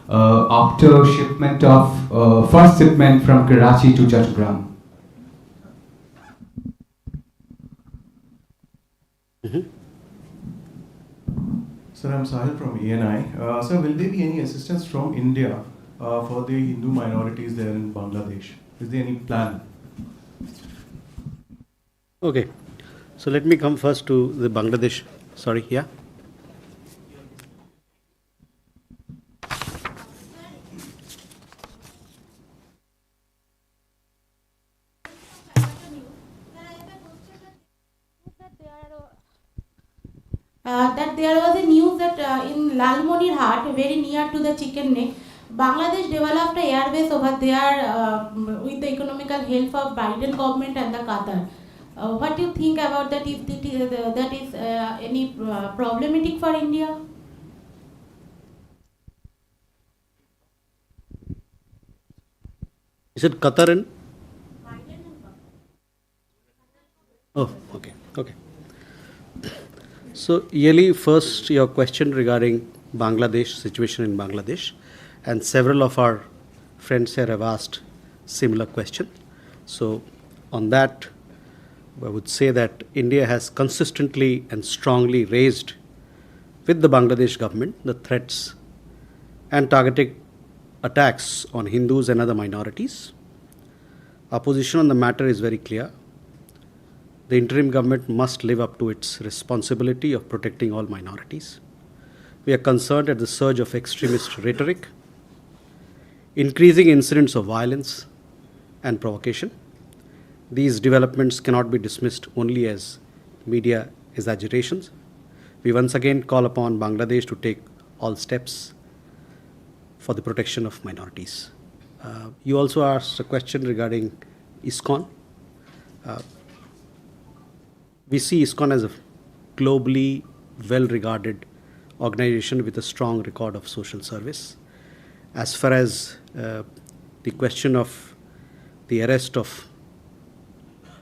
after shipment of first shipment from Karachi to Chattogram. Sir, I'm Sahil from ENI. Sir, will there be any assistance from India for the Hindu minorities there in Bangladesh? Is there any plan? Okay, so let me come first to the Bangladesh. Sorry, yeah. That there was a news that in Lalmonirhat, very near to the chicken neck, Bangladesh developed a airbase over there with the economical help of Biden government and the Qatar. What do you think about that? If that is any problematic for India? Is it Qatar and? Oh, okay, okay. So, Yeli, first your question regarding Bangladesh, situation in Bangladesh, and several of our friends here have asked similar question. So, on that, I would say that India has consistently and strongly raised with the Bangladesh government the threats and targeted attacks on Hindus and other minorities. Our position on the matter is very clear. The interim government must live up to its responsibility of protecting all minorities. We are concerned at the surge of extremist rhetoric, increasing incidents of violence and provocation. These developments cannot be dismissed only as media exaggerations. We once again call upon Bangladesh to take all steps for the protection of minorities. You also asked a question regarding ISKCON. We see ISKCON as a globally well-regarded organization with a strong record of social service. As far as the question of the arrest of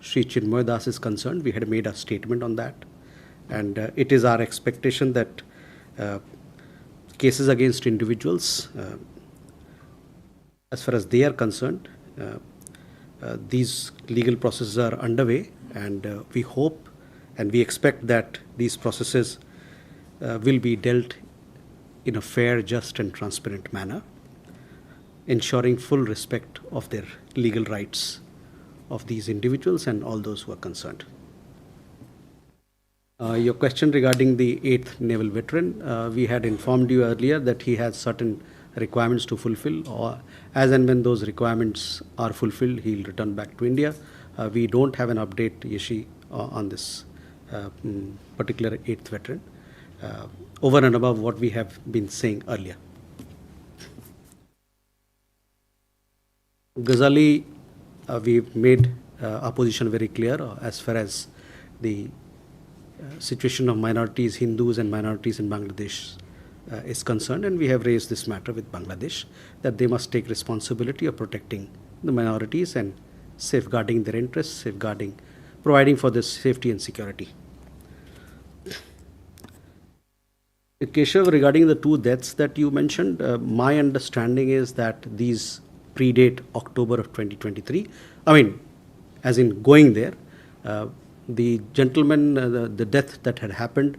Sri Chinmoy Das is concerned, we had made a statement on that. And it is our expectation that cases against individuals, as far as they are concerned, these legal processes are underway, and we hope and we expect that these processes will be dealt in a fair, just and transparent manner, ensuring full respect of their legal rights of these individuals and all those who are concerned. Your question regarding the 8th Naval Veteran, we had informed you earlier that he has certain requirements to fulfill, or as and when those requirements are fulfilled, he'll return back to India. We don't have an update, Yeshi, on this particular 8th veteran, over and above what we have been saying earlier. Ghazali, we've made our position very clear as far as the situation of minorities, Hindus and minorities in Bangladesh is concerned, and we have raised this matter with Bangladesh, that they must take responsibility of protecting the minorities and safeguarding their interests, providing for their safety and security. Keshav, regarding the 2 deaths that you mentioned, my understanding is that these predate October of 2023. I mean, as in going there, the gentleman, the death that had happened,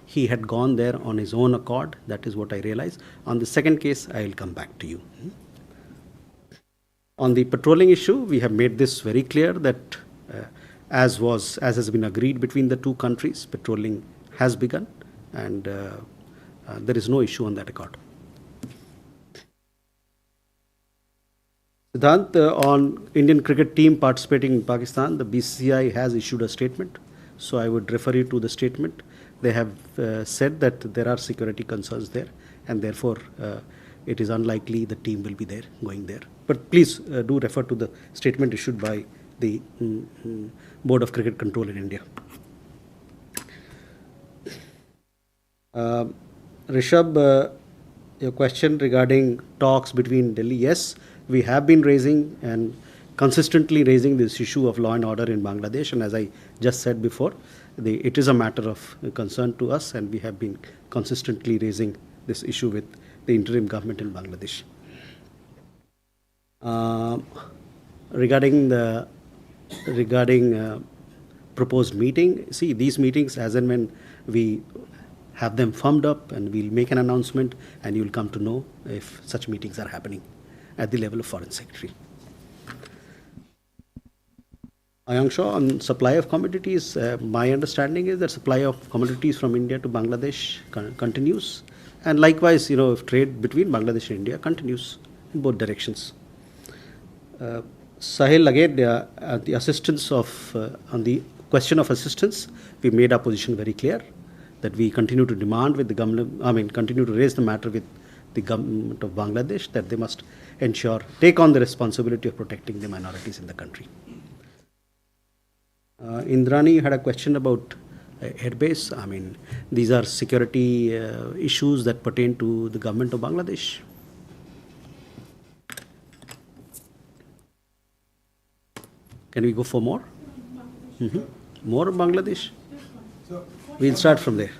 he had gone there on his own accord. That is what I realized. On the second case, I will come back to you. On the patrolling issue, we have made this very clear that as has been agreed between the 2 countries, patrolling has begun, and there is no issue on that accord. Siddhant, on Indian cricket team participating in Pakistan, the BCCI has issued a statement. So I would refer you to the statement. They have said that there are security concerns there, and therefore it is unlikely the team will be there, going there. But please do refer to the statement issued by the Board of Cricket Control in India. Rishabh, your question regarding talks between Delhi. Yes, we have been raising and consistently raising this issue of law and order in Bangladesh, and as I just said before, it is a matter of concern to us, and we have been consistently raising this issue with the interim government in Bangladesh. Regarding proposed meeting, see, these meetings, as and when we have them firmed up, and we'll make an announcement, and you'll come to know if such meetings are happening at the level of Foreign Secretary. Ayangshaw, on supply of commodities, my understanding is that supply of commodities from India to Bangladesh continues, and likewise, if trade between Bangladesh and India continues in both directions. Sahil, again, the assistance on the question of assistance, we made our position very clear that we continue to demand with the government, continue to raise the matter with the government of Bangladesh that they must take on the responsibility of protecting the minorities in the country. Indrani, you had a question about airbase. These are security issues that pertain to the government of Bangladesh. Can we go for more? More of Bangladesh? We'll start from there.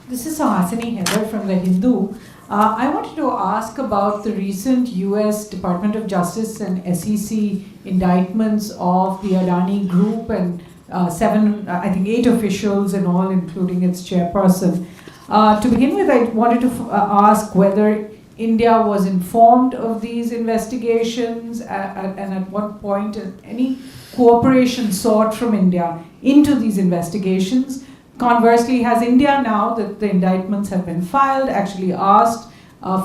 This is Sahasini Heather from The Hindu. I wanted to ask about the recent US Department of Justice and SEC indictments of the Adani Group and 8 officials in all, including its chairperson. To begin with, I wanted to ask whether India was informed of these investigations and at what point any cooperation sought from India into these investigations. Conversely, has India, now that the indictments have been filed, actually asked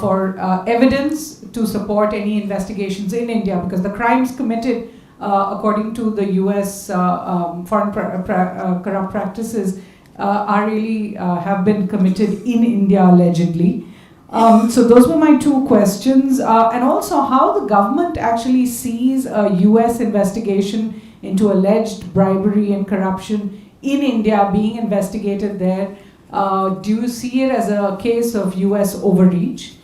for evidence to support any investigations in India? Because the crimes committed, according to the US foreign corrupt practices, have been committed in India allegedly. So those were my two questions. And also how the government actually sees a US investigation into alleged bribery and corruption in India being investigated there. Do you see it as a case of US overreach?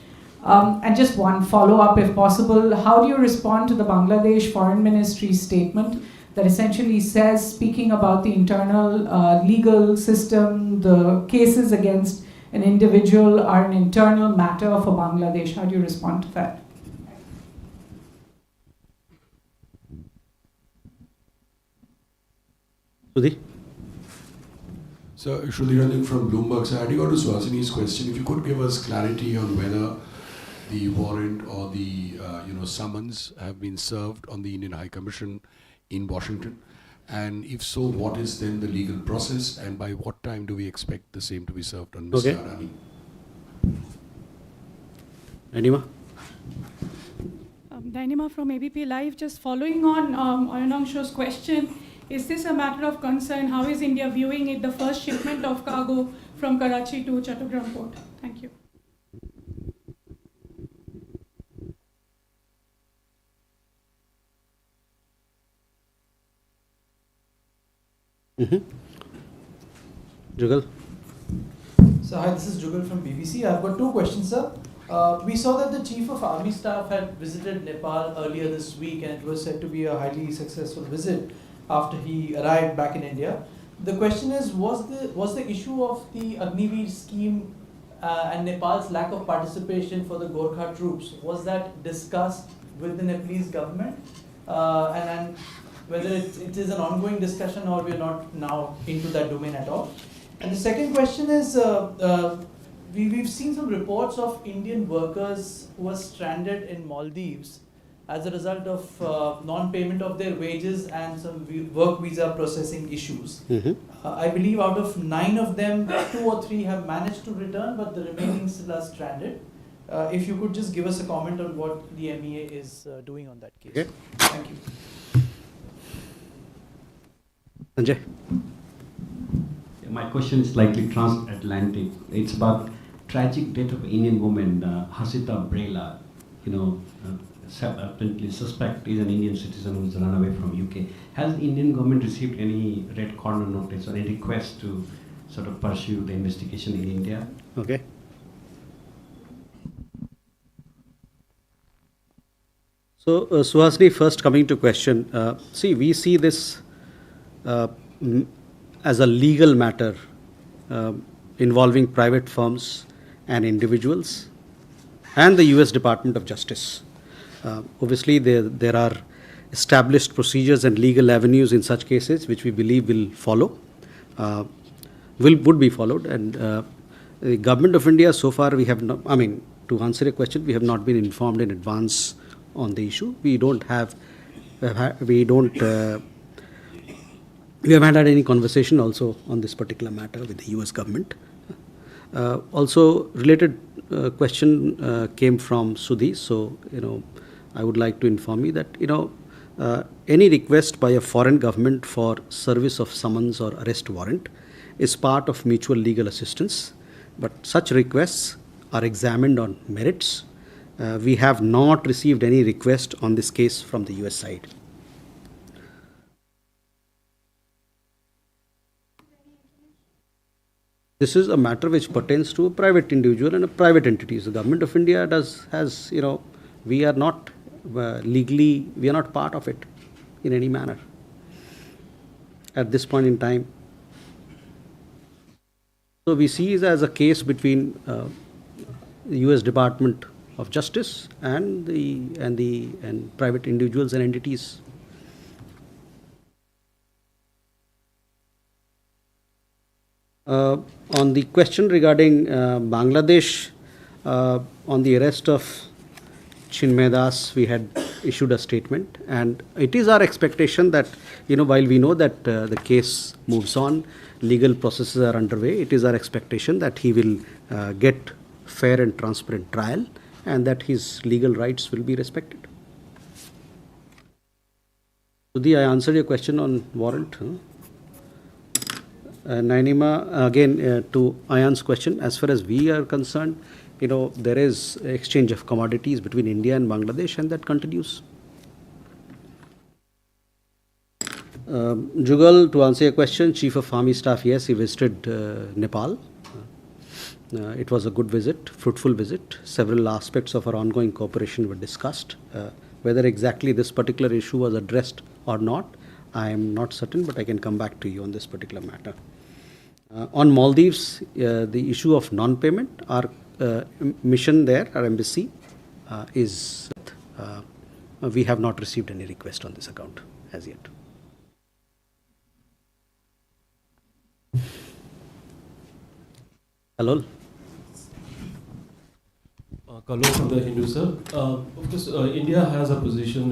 And just one follow-up, if possible, how do you respond to the Bangladesh Foreign Ministry statement that essentially says, speaking about the internal legal system, the cases against an individual are an internal matter for Bangladesh? How do you respond to that? Sudhi? So, Randhir from Bloomberg. So, adding on to Suhasini's question, if you could give us clarity on whether the warrant or the summons have been served on the Indian High Commission in Washington, and if so, what is then the legal process, and by what time do we expect the same to be served on Mr. Adani? Anima? Dynama from ABP Live. Just following on Ayanangshaw's question, is this a matter of concern? How is India viewing it, the first shipment of cargo from Karachi to Chattogram port? Thank you. Jugal? So hi, this is Jugal from BBC. I've got two questions, sir. We saw that the Chief of Army Staff had visited Nepal earlier this week, and it was said to be a highly successful visit after he arrived back in India. The question is, was the issue of the Agniveer scheme and Nepal's lack of participation for the Gorkha troops, was that discussed with the Nepalese government? And whether it is an ongoing discussion or we're not now into that domain at all. And the second question is, we've seen some reports of Indian workers who were stranded in Maldives as a result of non-payment of their wages and some work visa processing issues. I believe out of 9 of them, 2 or 3 have managed to return, but the remaining still are stranded. If you could just give us a comment on what the MEA is doing on that case. Okay. Thank you. Sanjay? My question is slightly transatlantic. It's about tragic death of Indian woman, Hasita Brela. Apparently suspect is an Indian citizen who's run away from UK. Has the Indian government received any red corner notice or any request to sort of pursue the investigation in India? Okay. So, Suhasini, first coming to question. See, we see this as a legal matter involving private firms and individuals, and the US Department of Justice. Obviously, there are established procedures and legal avenues in such cases which we believe will follow, would be followed. And the Government of India, so far we have not, to answer your question, we have not been informed in advance on the issue. We haven't had any conversation also on this particular matter with the US government. Also, related question came from Sudhi. So, I would like to inform you that, any request by a foreign government for service of summons or arrest warrant is part of mutual legal assistance, but such requests are examined on merits. We have not received any request on this case from the US side. This is a matter which pertains to a private individual and a private entity. The Government of India we are not legally, we are not part of it in any manner at this point in time. So we see it as a case between the US Department of Justice and private individuals and entities. On the question regarding Bangladesh, on the arrest of Chinmay Das, we had issued a statement, and it is our expectation that, while we know that the case moves on, legal processes are underway, it is our expectation that he will get fair and transparent trial, and that his legal rights will be respected. Sudhi, I answered your question on warrant. Nainima, again, to Ayan's question, as far as we are concerned, there is exchange of commodities between India and Bangladesh, and that continues. Jugal, to answer your question, Chief of Army Staff, yes, he visited Nepal. It was a good visit, fruitful visit. Several aspects of our ongoing cooperation were discussed. Whether exactly this particular issue was addressed or not, I am not certain, but I can come back to you on this particular matter. On Maldives, the issue of non-payment, our mission there, our embassy, is we have not received any request on this account as yet. Hello. Hello from the Hindu, sir. Of course, India has a position,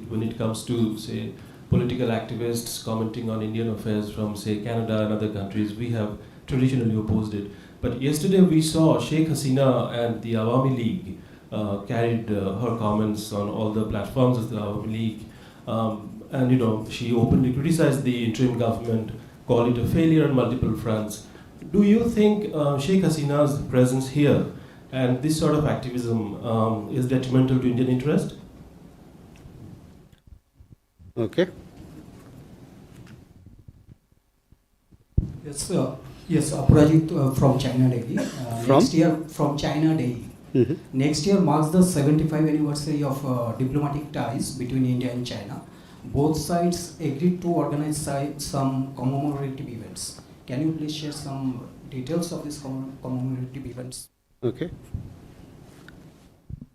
when it comes to, say, political activists commenting on Indian affairs from, say, Canada and other countries. We have traditionally opposed it. But yesterday we saw Sheikh Hasina and the Awami League carried her comments on all the platforms of the Awami League. And, she openly criticized the interim government, called it a failure on multiple fronts. Do you think Sheikh Hasina's presence here and this sort of activism is detrimental to Indian interest? Okay. Yes, yes, Aparajit from China Daily. From? Next year, from China Daily. Mm-hmm. Next year marks the 75th anniversary of diplomatic ties between India and China. Both sides agreed to organize some commemorative events. Can you please share some details of these commemorative events? Okay.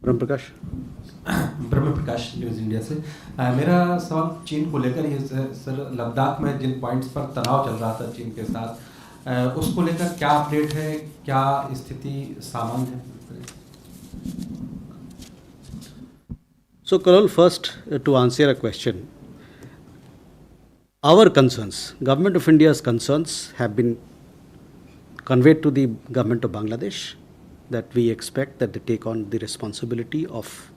Brahma Prakash. Brahma Prakash news India से मेरा सवाल चीन को लेकर ये sir Ladakh में जिन points पर तनाव चल रहा था चीन के साथ उसको लेकर क्या अपडेट है, क्या स्थिति सामान्य है? So, Karol, first to answer a question, our concerns, Government of India's concerns have been conveyed to the Government of Bangladesh, that we expect that they take on the responsibility of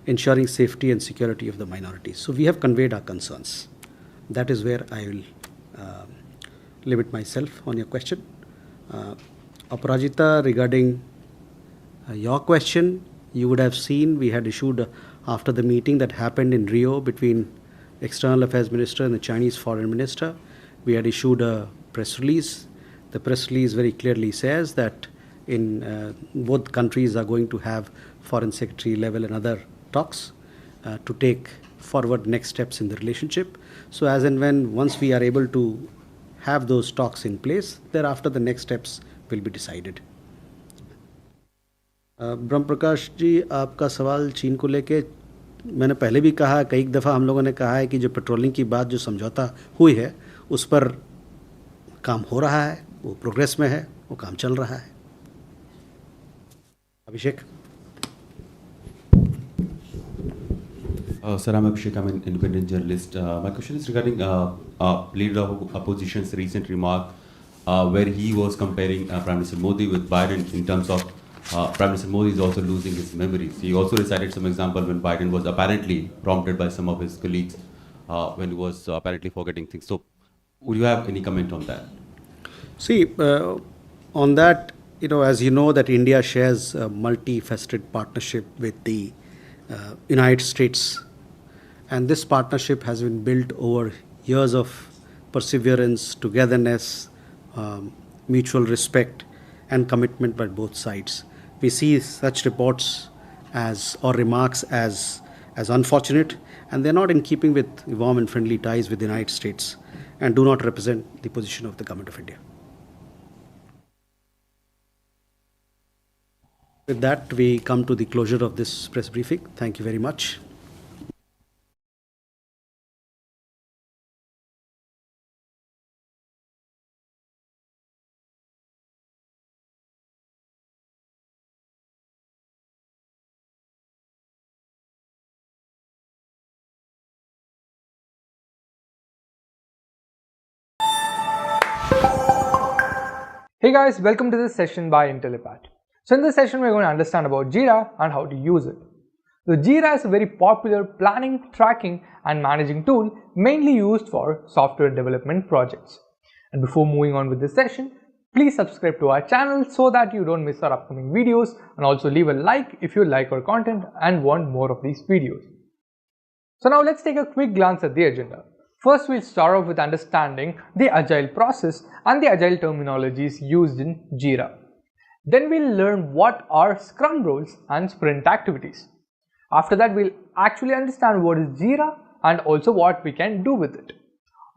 ensuring safety and security of the minorities. So we have conveyed our concerns. That is where I will limit myself on your question. Aparajita, regarding your question, you would have seen we had issued, after the meeting that happened in Rio between External Affairs Minister and the Chinese Foreign Minister, we had issued a press release. The press release very clearly says that in both countries are going to have foreign secretary level and other talks to take forward next steps in the relationship. So as and when, once we are able to have those talks in place. Thereafter, the next steps will be decided. ब्रह्म प्रकाश जी, आपका सवाल चीन को लेके मैंने पहले भी कहा, कई दफ़ा हम लोगों ने कहा है कि जो पेट्रोलिंग की बात जो समझौता हुई है उस पर काम हो रहा है, वो प्रोग्रेस में है, वो काम चल रहा है. अभिषेक. Sir, I'm Abhishek. I'm an independent journalist. My question is regarding leader of opposition's recent remark where he was comparing Prime Minister Modi with Biden in terms of Prime Minister Modi is also losing his memories. He also recited some example when Biden was apparently prompted by some of his colleagues when he was apparently forgetting things. So, would you have any comment on that? See, on that, as you know, that India shares a multifaceted partnership with the United States. And this partnership has been built over years of perseverance, togetherness, mutual respect, and commitment by both sides. We see such reports or remarks as unfortunate, and they're not in keeping with warm and friendly ties with the United States and do not represent the position of the Government of India. With that, we come to the closure of this press briefing. Thank you very much. Hey guys, welcome to this session by Interim. So in this session, we're going to understand about Jira and how to use it. So Jira is a very popular planning, tracking and managing tool mainly used for software development projects. And before moving on with this session, please subscribe to our channel so that you don't miss our upcoming videos, and also leave a like if you like our content and want more of these videos. So now let's take a quick glance at the agenda. First, we'll start off with understanding the Agile process and the Agile terminologies used in Jira. Then we'll learn what are Scrum roles and sprint activities. After that, we'll actually understand what is Jira and also what we can do with it.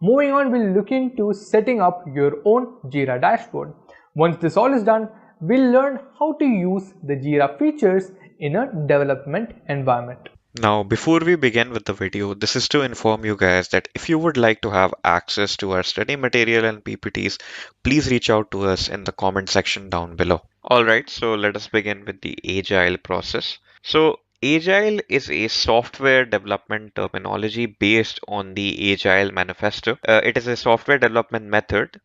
Moving on, we'll look into setting up your own Jira dashboard. Once this all is done, we'll learn how to use the Jira features in a development environment. Now, before we begin with the video, this is to inform you guys that if you would like to have access to our study material and PPTs, please reach out to us in the comment section down below. Alright, so let us begin with the Agile process. So, Agile is a software development terminology based on the Agile manifesto. It is a software development method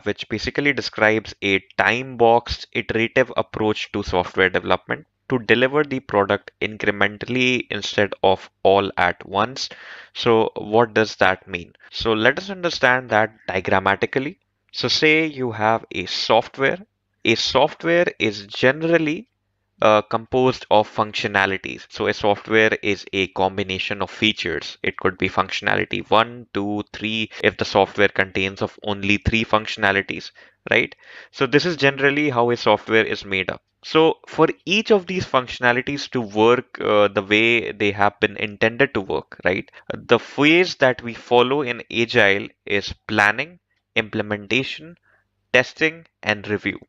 which basically describes a time-boxed iterative approach to software development to deliver the product incrementally instead of all at once. So what does that mean? So let us understand that diagrammatically. So say you have a software. A software is generally composed of functionalities. So a software is a combination of features. It could be functionality 1, 2, 3 if the software contains of only 3 functionalities, right? So this is generally how a software is made up. So for each of these functionalities to work the way they have been intended to work, right? The phase that we follow in Agile is planning, implementation, testing, and review.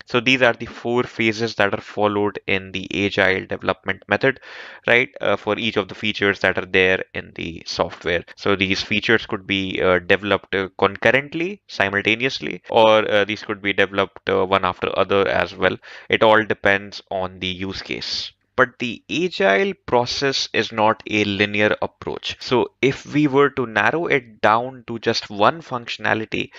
So these are the 4 phases that are followed in the Agile development method, right? For each of the features that are there in the software. So these features could be developed concurrently, simultaneously, or these could be developed one after other as well. It all depends on the use case. But the Agile process is not a linear approach. So if we were to narrow it down to just one functionality,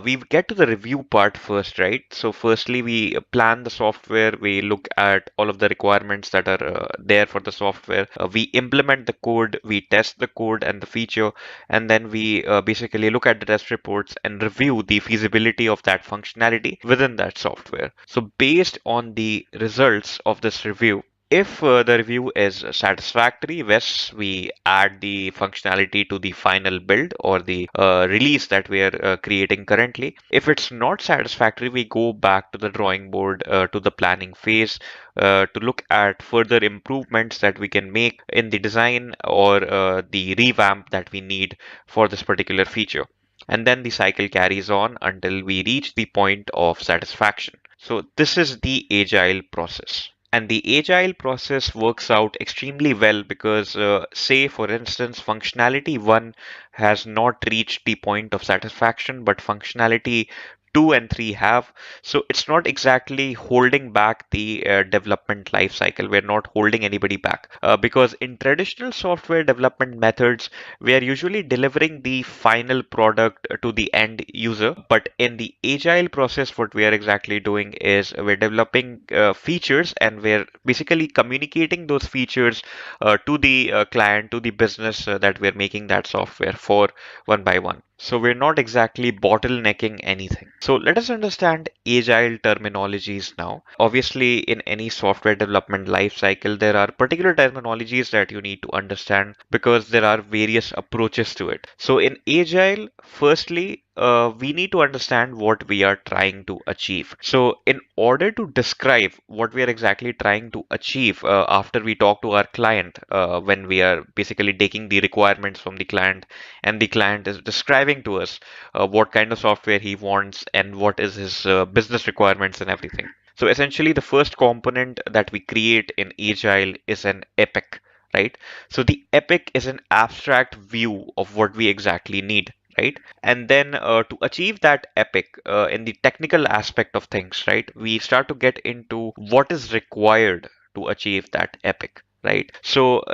we get to the review part first, right? So firstly, we plan the software. We look at all of the requirements that are there for the software. We implement the code. We test the code and the feature. And then we basically look at the test reports and review the feasibility of that functionality within that software. So based on the results of this review, if the review is satisfactory, yes, we add the functionality to the final build or the release that we are creating currently. If it's not satisfactory, we go back to the drawing board to the planning phase to look at further improvements that we can make in the design or the revamp that we need for this particular feature. And then the cycle carries on until we reach the point of satisfaction. So this is the agile process. And the agile process works out extremely well because, say, for instance, functionality 1 has not reached the point of satisfaction, but functionality 2 and 3 have. So it's not exactly holding back the development life cycle. We're not holding anybody back because in traditional software development methods, we are usually delivering the final product to the end user. But in the agile process, what we are exactly doing is we're developing features and we're basically communicating those features to the client, to the business that we're making that software for one by one. So we're not exactly bottlenecking anything. So let us understand agile terminologies now. Obviously, in any software development lifecycle, there are particular terminologies that you need to understand because there are various approaches to it. So in agile, firstly, we need to understand what we are trying to achieve. So in order to describe what we are exactly trying to achieve after we talk to our client, when we are basically taking the requirements from the client and the client is describing to us what kind of software he wants and what is his business requirements and everything. So essentially, the first component that we create in Agile is an epic, right? So the epic is an abstract view of what we exactly need, right? And then to achieve that epic in the technical aspect of things, right, we start to get into what is required to achieve that epic, right? So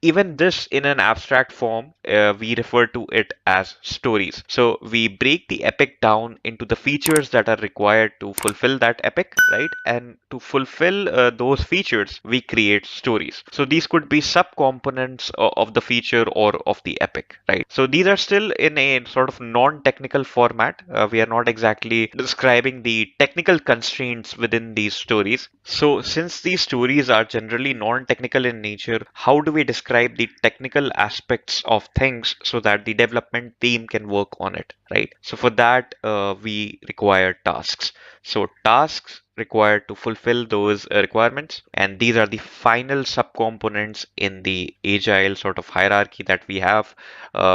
even this in an abstract form, we refer to it as stories. So we break the epic down into the features that are required to fulfill that epic, right? And to fulfill those features, we create stories. So these could be subcomponents of the feature or of the epic, right? So these are still in a sort of non-technical format. We are not exactly describing the technical constraints within these stories. So since these stories are generally non-technical in nature, how do we describe the technical aspects of things so that the development team can work on it, right? So for that, we require tasks. So tasks required to fulfill those requirements, and these are the final subcomponents in the agile sort of hierarchy that we have,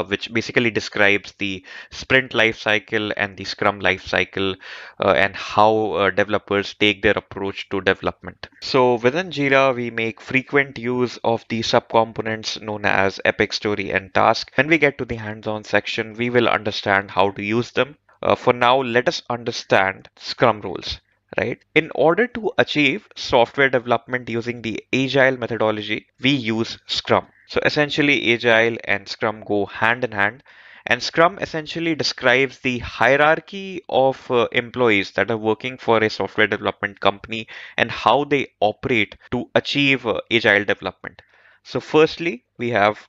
which basically describes the sprint life cycle and the scrum life cycle, and how developers take their approach to development. So within Jira, we make frequent use of the subcomponents known as epic, story, and task. When we get to the hands-on section, we will understand how to use them. For now, let us understand Scrum rules, right? In order to achieve software development using the Agile methodology, we use Scrum. So essentially, Agile and Scrum go hand in hand. And Scrum essentially describes the hierarchy of employees that are working for a software development company and how they operate to achieve Agile development. So firstly, we have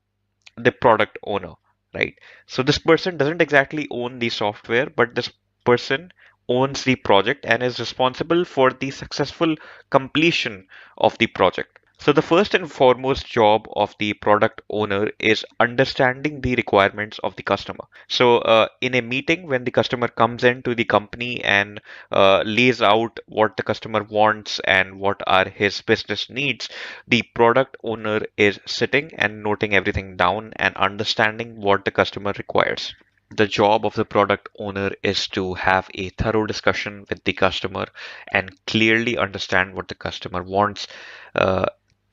the product owner, right? So this person doesn't exactly own the software, but this person owns the project and is responsible for the successful completion of the project. So the first and foremost job of the product owner is understanding the requirements of the customer. So in a meeting, when the customer comes into the company and lays out what the customer wants and what are his business needs, the product owner is sitting and noting everything down and understanding what the customer requires. The job of the product owner is to have a thorough discussion with the customer and clearly understand what the customer wants. Uh,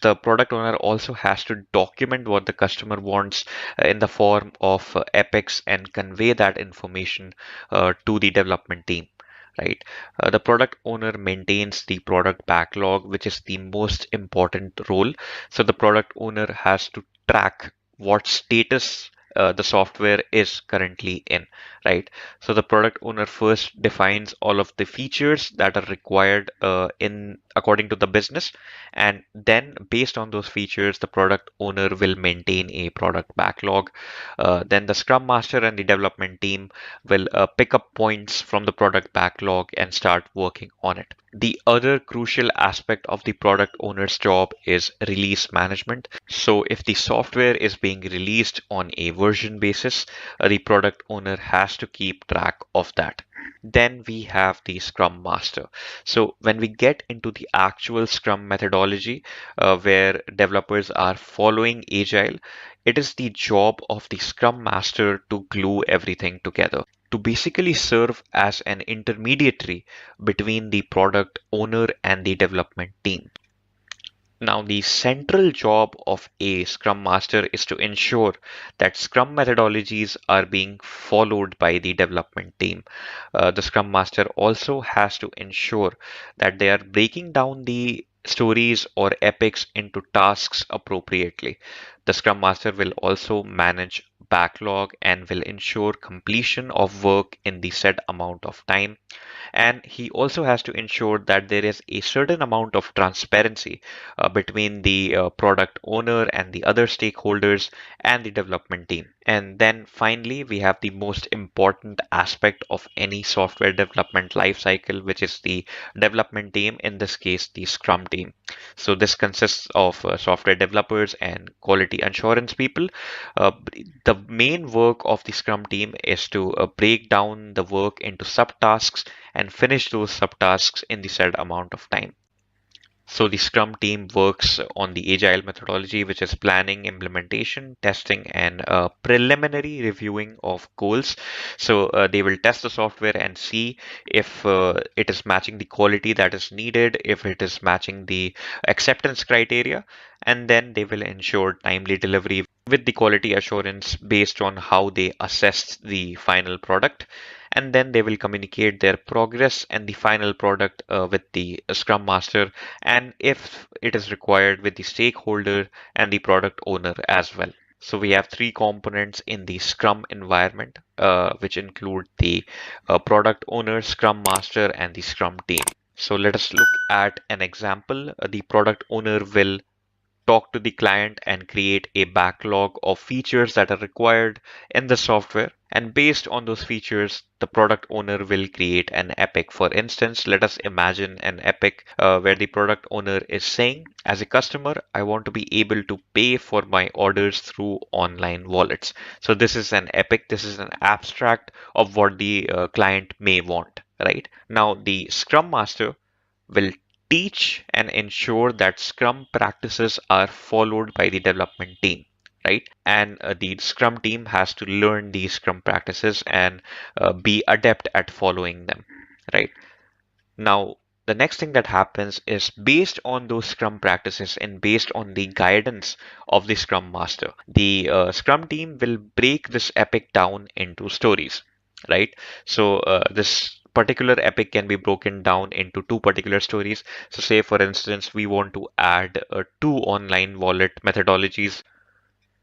the product owner also has to document what the customer wants in the form of epics and convey that information to the development team, right? The product owner maintains the product backlog, which is the most important role. So the product owner has to track what status the software is currently in, right? So the product owner first defines all of the features that are required in according to the business, and then based on those features, the product owner will maintain a product backlog. Then the Scrum Master and the development team will pick up points from the product backlog and start working on it. The other crucial aspect of the product owner's job is release management. So if the software is being released on a version basis, the product owner has to keep track of that. Then we have the Scrum Master. So when we get into the actual Scrum methodology, where developers are following Agile, It is the job of the Scrum Master to glue everything together, to basically serve as an intermediary between the product owner and the development team. Now, the central job of a Scrum Master is to ensure that Scrum methodologies are being followed by the development team. The Scrum Master also has to ensure that they are breaking down the stories or epics into tasks appropriately. The Scrum Master will also manage backlog and will ensure completion of work in the set amount of time, and he also has to ensure that there is a certain amount of transparency between the product owner and the other stakeholders and the development team. And then finally, we have the most important aspect of any software development lifecycle, which is the development team, in this case, the Scrum team. So this consists of software developers and quality assurance people. The main work of the Scrum team is to break down the work into subtasks and finish those subtasks in the said amount of time. So the Scrum team works on the Agile methodology, which is planning, implementation, testing, and preliminary reviewing of goals. So they will test the software and see if it is matching the quality that is needed, if it is matching the acceptance criteria, and then they will ensure timely delivery with the quality assurance based on how they assessed the final product, and then they will communicate their progress and the final product with the Scrum Master, and if it is required, with the stakeholder and the product owner as well. So we have three components in the Scrum environment, which include the product owner, Scrum Master, and the Scrum team. So let us look at an example. The product owner will talk to the client and create a backlog of features that are required in the software. And based on those features, the product owner will create an epic. For instance, let us imagine an epic where the product owner is saying, as a customer, I want to be able to pay for my orders through online wallets. So this is an epic. This is an abstract of what the client may want, right? Now, the Scrum Master will teach and ensure that Scrum practices are followed by the development team, right? And the Scrum team has to learn these Scrum practices and be adept at following them, right? Now, the next thing that happens is, based on those Scrum practices and based on the guidance of the Scrum Master, the Scrum team will break this epic down into stories, right? So this particular epic can be broken down into two particular stories. So say, for instance, we want to add two online wallet methodologies.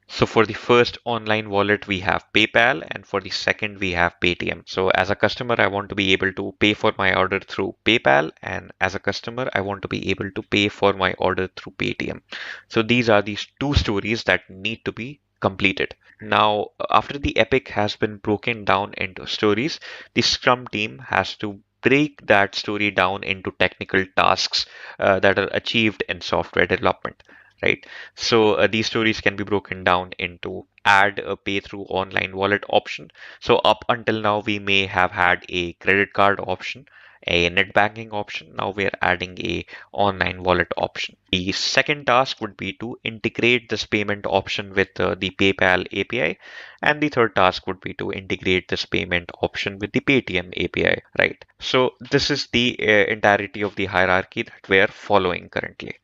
So for the first online wallet, we have PayPal, and for the second, we have Paytm. So as a customer, I want to be able to pay for my order through PayPal, and as a customer, I want to be able to pay for my order through Paytm. So these are these two stories that need to be completed. Now, after the epic has been broken down into stories, the Scrum team has to break that story down into technical tasks that are achieved in software development, right? So these stories can be broken down into add a pay through online wallet option. So up until now, we may have had a credit card option, a net banking option. Now we're adding a online wallet option. The second task would be to integrate this payment option with the PayPal API. And the third task would be to integrate this payment option with the Paytm API, right? So this is the entirety of the hierarchy that we're following currently,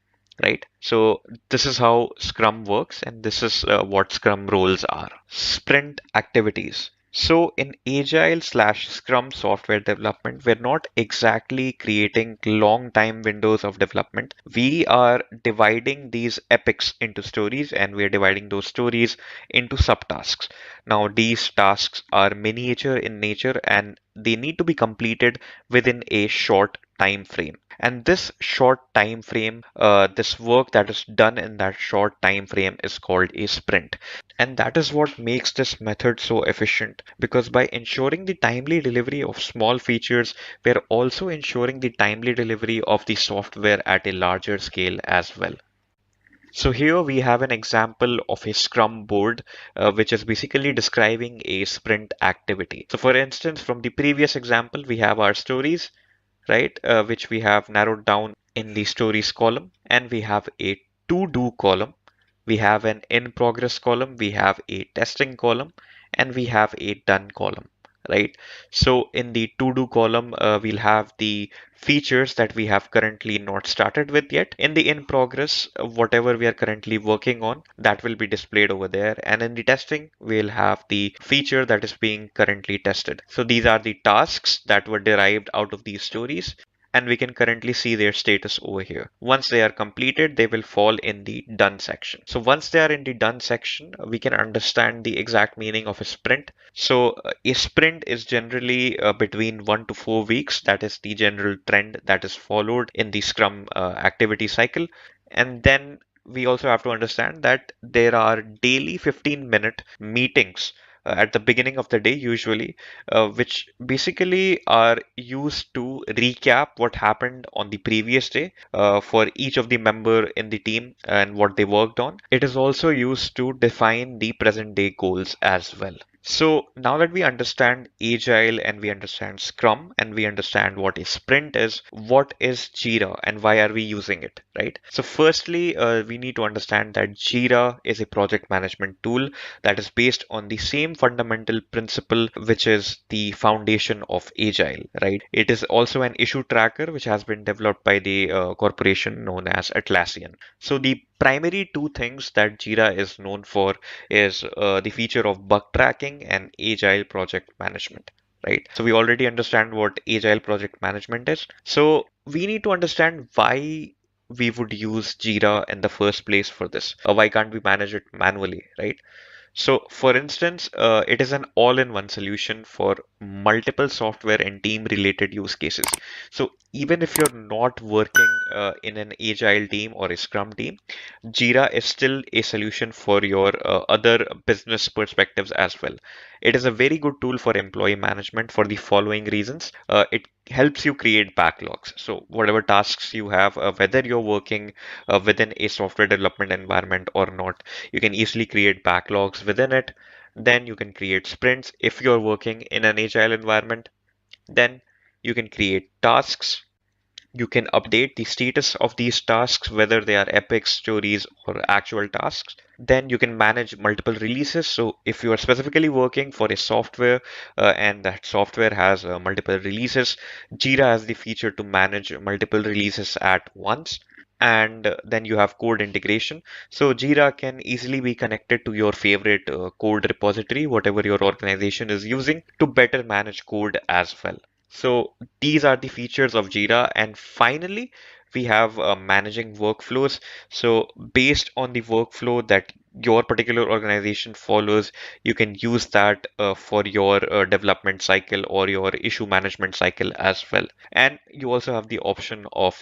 right? So this is how Scrum works, and this is what Scrum roles are. Sprint activities. So in Agile slash Scrum software development, we're not exactly creating long time windows of development. We are dividing these epics into stories, and we're dividing those stories into subtasks. Now, these tasks are miniature in nature, and they need to be completed within a short time frame. And this short time frame, this work that is done in that short time frame is called a sprint. And that is what makes this method so efficient, because by ensuring the timely delivery of small features, we're also ensuring the timely delivery of the software at a larger scale as well. So here we have an example of a Scrum board, which is basically describing a sprint activity. So for instance, from the previous example, we have our stories, right, which we have narrowed down in the stories column, and we have a to do column, We have an in progress column, we have a testing column, and we have a done column, right? So in the to do column, we'll have the features that we have currently not started with yet. In the in progress, whatever we are currently working on, that will be displayed over there. And in the testing, we'll have the feature that is being currently tested. So these are the tasks that were derived out of these stories, and we can currently see their status over here. Once they are completed, they will fall in the done section. So once they are in the done section, we can understand the exact meaning of a sprint. So a sprint is generally between 1 to 4 weeks. That is the general trend that is followed in the Scrum activity cycle. And then we also have to understand that there are daily 15-minute meetings at the beginning of the day, usually, which basically are used to recap what happened on the previous day for each of the member in the team and what they worked on. It is also used to define the present day goals as well. So now that we understand Agile and we understand Scrum and we understand what a sprint is, what is Jira and why are we using it, right? So firstly, we need to understand that Jira is a project management tool that is based on the same fundamental principle, which is the foundation of Agile, right? It is also an issue tracker which has been developed by the corporation known as Atlassian. So the primary two things that Jira is known for is the feature of bug tracking and agile project management, right? So we already understand what agile project management is. So we need to understand why we would use Jira in the first place for this. Why can't we manage it manually, right? So, for instance, it is an all-in-one solution for multiple software and team-related use cases. So, even if you're not working in an agile team or a Scrum team, Jira is still a solution for your other business perspectives as well. It is a very good tool for employee management for the following reasons. It helps you create backlogs. So, whatever tasks you have, whether you're working within a software development environment or not, you can easily create backlogs within it. Then you can create sprints. If you're working in an agile environment, then you can create tasks. You can update the status of these tasks, whether they are epics, stories, or actual tasks. Then you can manage multiple releases. So if you are specifically working for a software and that software has multiple releases, Jira has the feature to manage multiple releases at once. And then you have code integration. So Jira can easily be connected to your favorite code repository, whatever your organization is using, to better manage code as well. So these are the features of Jira. And finally, we have managing workflows. So based on the workflow that your particular organization follows, you can use that for your development cycle or your issue management cycle as well. And you also have the option of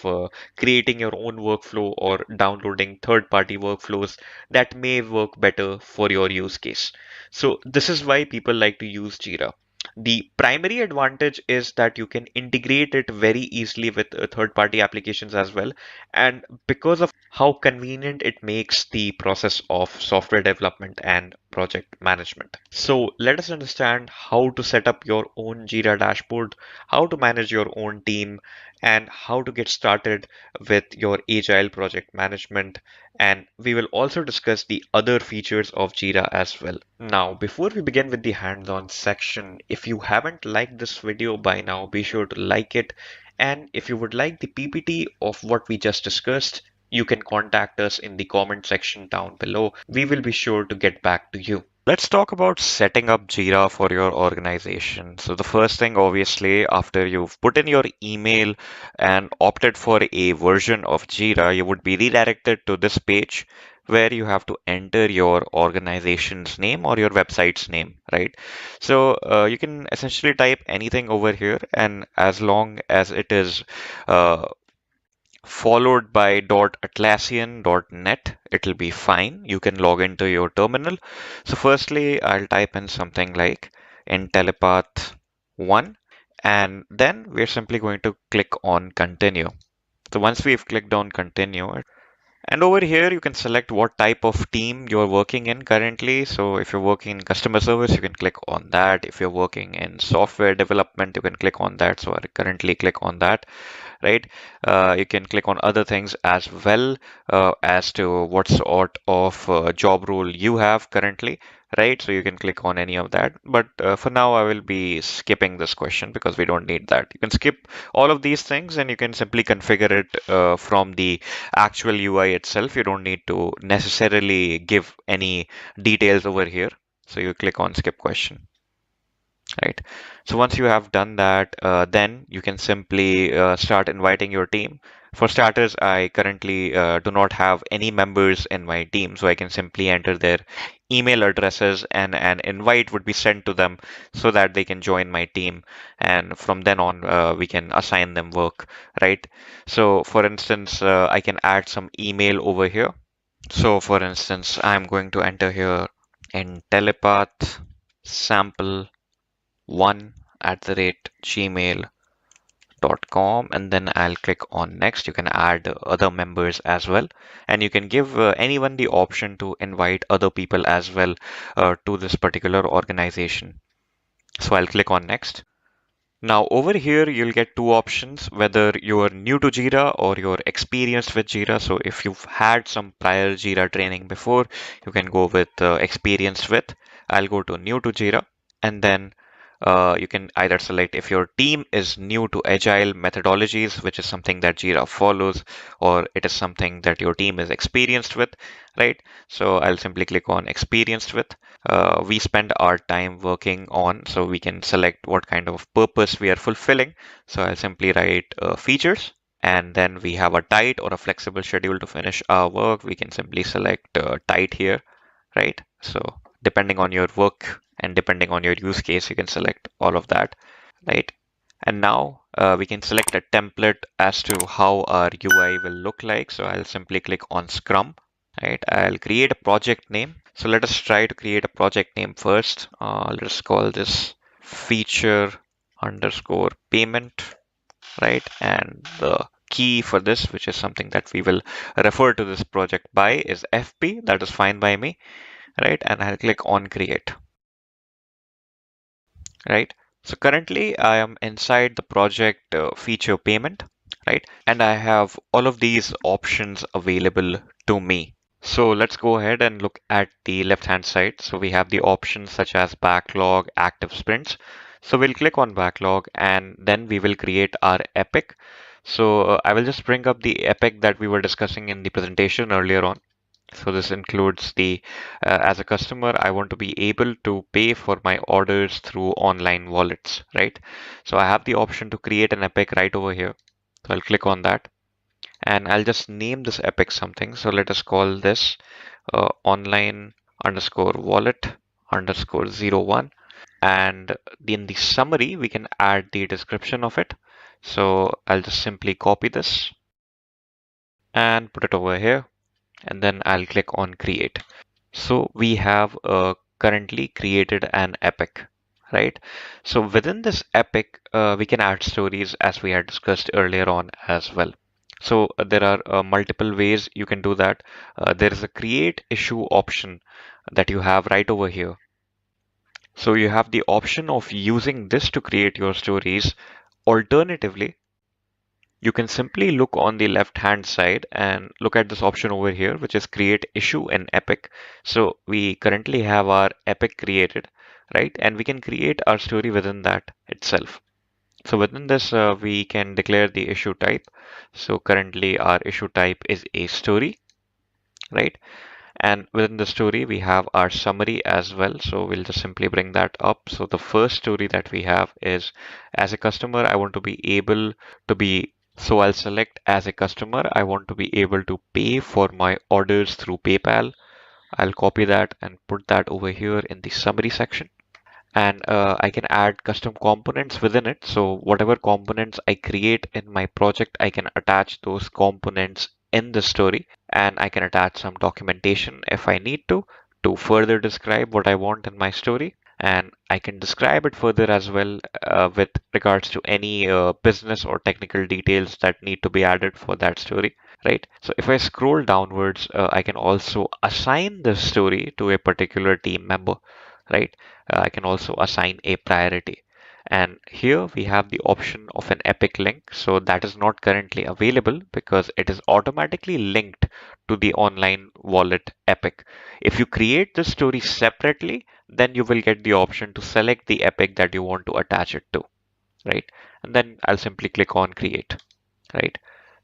creating your own workflow or downloading third-party workflows that may work better for your use case. So this is why people like to use Jira. The primary advantage is that you can integrate it very easily with third-party applications as well. And because of how convenient it makes the process of software development and project management. So let us understand how to set up your own Jira dashboard, how to manage your own team, and how to get started with your agile project management. And we will also discuss the other features of Jira as well. Now, before we begin with the hands-on section, if you haven't liked this video by now, be sure to like it. And if you would like the PPT of what we just discussed, you can contact us in the comment section down below. We will be sure to get back to you. Let's talk about setting up Jira for your organization. So the first thing, obviously, after you've put in your email and opted for a version of Jira, you would be redirected to this page where you have to enter your organization's name or your website's name, right? So you can essentially type anything over here, and as long as it is followed by .atlassian.net, it'll be fine. You can log into your terminal. So firstly, I'll type in something like Intelepath 1, and then we're simply going to click on continue. So once we've clicked on continue, And over here, you can select what type of team you're working in currently. So if you're working in customer service, you can click on that. If you're working in software development, you can click on that. So I currently click on that, right? You can click on other things as well, as to what sort of job role you have currently, right? So you can click on any of that. But for now, I will be skipping this question because we don't need that. You can skip all of these things and you can simply configure it from the actual UI itself. You don't need to necessarily give any details over here. So you click on skip question. Right. So once you have done that, then you can simply start inviting your team. For starters, I currently do not have any members in my team, so I can simply enter their email addresses and an invite would be sent to them so that they can join my team. And from then on, we can assign them work, right? So for instance, I can add some email over here. So for instance, I'm going to enter here in telepath sample 1@gmail.com and then I'll click on next. You can add other members as well, and you can give anyone the option to invite other people as well to this particular organization. So I'll click on next. Now over here you'll get two options, whether you're new to Jira or you're experienced with Jira. So if you've had some prior Jira training before, you can go with experienced with. I'll go to new to Jira, and then you can either select if your team is new to Agile methodologies, which is something that Jira follows, or it is something that your team is experienced with, right? So I'll simply click on experienced with. We spend our time working on, so we can select what kind of purpose we are fulfilling. So I'll simply write features, and then we have a tight or a flexible schedule to finish our work. We can simply select tight here, right? So depending on your work and depending on your use case, you can select all of that, right? And now we can select a template as to how our UI will look like. So I'll simply click on Scrum, right? I'll create a project name. So let us try to create a project name first. Let's call this feature underscore payment, right? And the key for this, which is something that we will refer to this project by, is FP. That is fine by me, right? And I'll click on create, right? So currently I am inside the project feature payment, right? And I have all of these options available to me. So let's go ahead and look at the left hand side. So we have the options such as backlog, active sprints. So we'll click on backlog and then we will create our epic. So I will just bring up the epic that we were discussing in the presentation earlier on. So this includes the, as a customer, I want to be able to pay for my orders through online wallets, right? So I have the option to create an epic right over here. So I'll click on that and I'll just name this epic something. So let us call this online underscore wallet underscore 01. And in the summary, we can add the description of it. So I'll just simply copy this and put it over here. And then I'll click on create. So we have currently created an epic, right? So within this epic, we can add stories as we had discussed earlier on as well. So there are multiple ways you can do that. There is a create issue option that you have right over here. So you have the option of using this to create your stories. Alternatively, you can simply look on the left hand side and look at this option over here, which is create issue in epic. So we currently have our epic created, right? And we can create our story within that itself. So within this, we can declare the issue type. So currently our issue type is a story, right? And within the story, we have our summary as well. So we'll just simply bring that up. So the first story that we have is, as a customer, I want to be able to be, so I'll select as a customer, I want to be able to pay for my orders through PayPal. I'll copy that and put that over here in the summary section. And I can add custom components within it. So whatever components I create in my project, I can attach those components in the story, and I can attach some documentation if I need to further describe what I want in my story. And I can describe it further as well with regards to any business or technical details that need to be added for that story, right? So if I scroll downwards, I can also assign this story to a particular team member, right? I can also assign a priority. And here we have the option of an epic link. So that is not currently available because it is automatically linked to the online wallet epic. If you create the story separately, then you will get the option to select the epic that you want to attach it to, right? And then I'll simply click on create, right?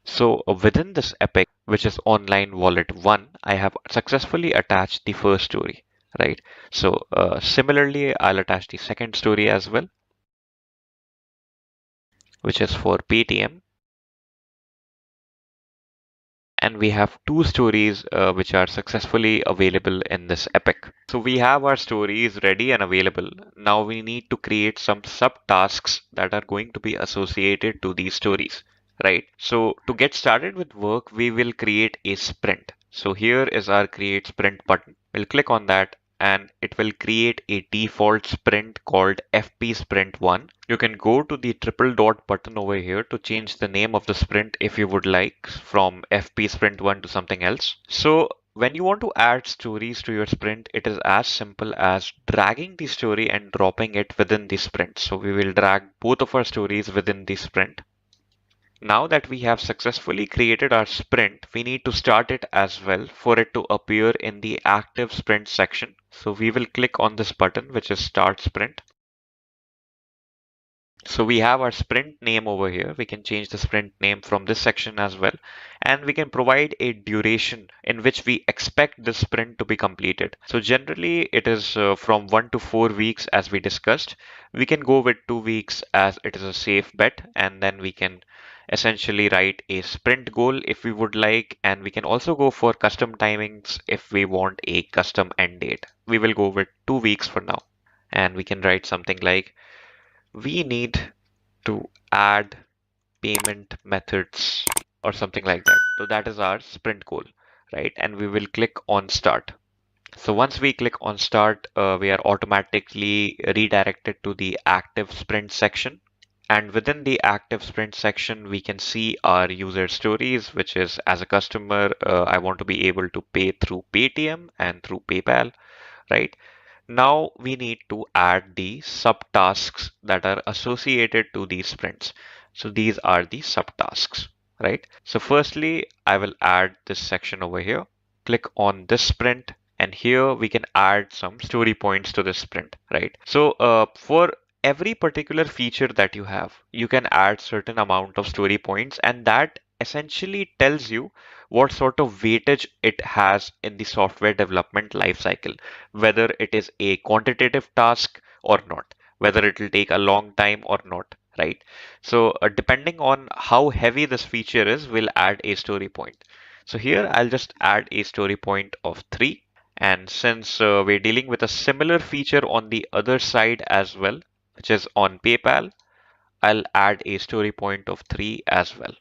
So within this epic, which is online wallet 1, I have successfully attached the first story, right? So similarly, I'll attach the second story as well, which is for Paytm. And we have two stories which are successfully available in this epic. So we have our stories ready and available. Now we need to create some subtasks that are going to be associated to these stories, right? So to get started with work, we will create a sprint. So here is our create sprint button. We'll click on that and it will create a default sprint called FP Sprint 1. You can go to the triple dot button over here to change the name of the sprint if you would like from FP Sprint 1 to something else. So when you want to add stories to your sprint, it is as simple as dragging the story and dropping it within the sprint. So we will drag both of our stories within the sprint. Now that we have successfully created our sprint, we need to start it as well for it to appear in the active sprint section. So we will click on this button, which is start sprint. So we have our sprint name over here. We can change the sprint name from this section as well. And we can provide a duration in which we expect the sprint to be completed. So generally it is from 1 to 4 weeks as we discussed. We can go with 2 weeks as it is a safe bet, and then we can essentially write a sprint goal if we would like, and we can also go for custom timings if we want a custom end date. We will go with 2 weeks for now, and we can write something like we need to add payment methods or something like that. So that is our sprint goal, right? And we will click on start. So once we click on start, we are automatically redirected to the active sprint section. And within the active sprint section, we can see our user stories, which is as a customer, I want to be able to pay through Paytm and through PayPal, right? Now we need to add the subtasks that are associated to these sprints. So these are the subtasks, right? So firstly, I will add this section over here. Click on this sprint, and here we can add some story points to this sprint, right? So for every particular feature that you have, you can add certain amount of story points, and that essentially tells you what sort of weightage it has in the software development lifecycle, whether it is a quantitative task or not, whether it will take a long time or not, right? So depending on how heavy this feature is, we'll add a story point. So here I'll just add a story point of 3. And since we're dealing with a similar feature on the other side as well, which is on PayPal, I'll add a story point of 3 as well,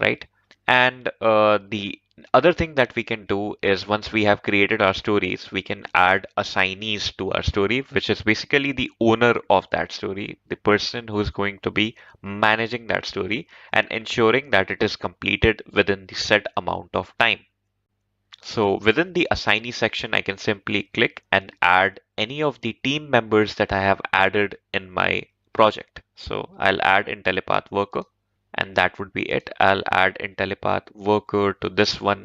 right? And the other thing that we can do is once we have created our stories, we can add assignees to our story, which is basically the owner of that story, the person who is going to be managing that story and ensuring that it is completed within the set amount of time. So within the assignee section, I can simply click and add any of the team members that I have added in my project. So I'll add IntelliPath worker, and that would be it. I'll add IntelliPath worker to this one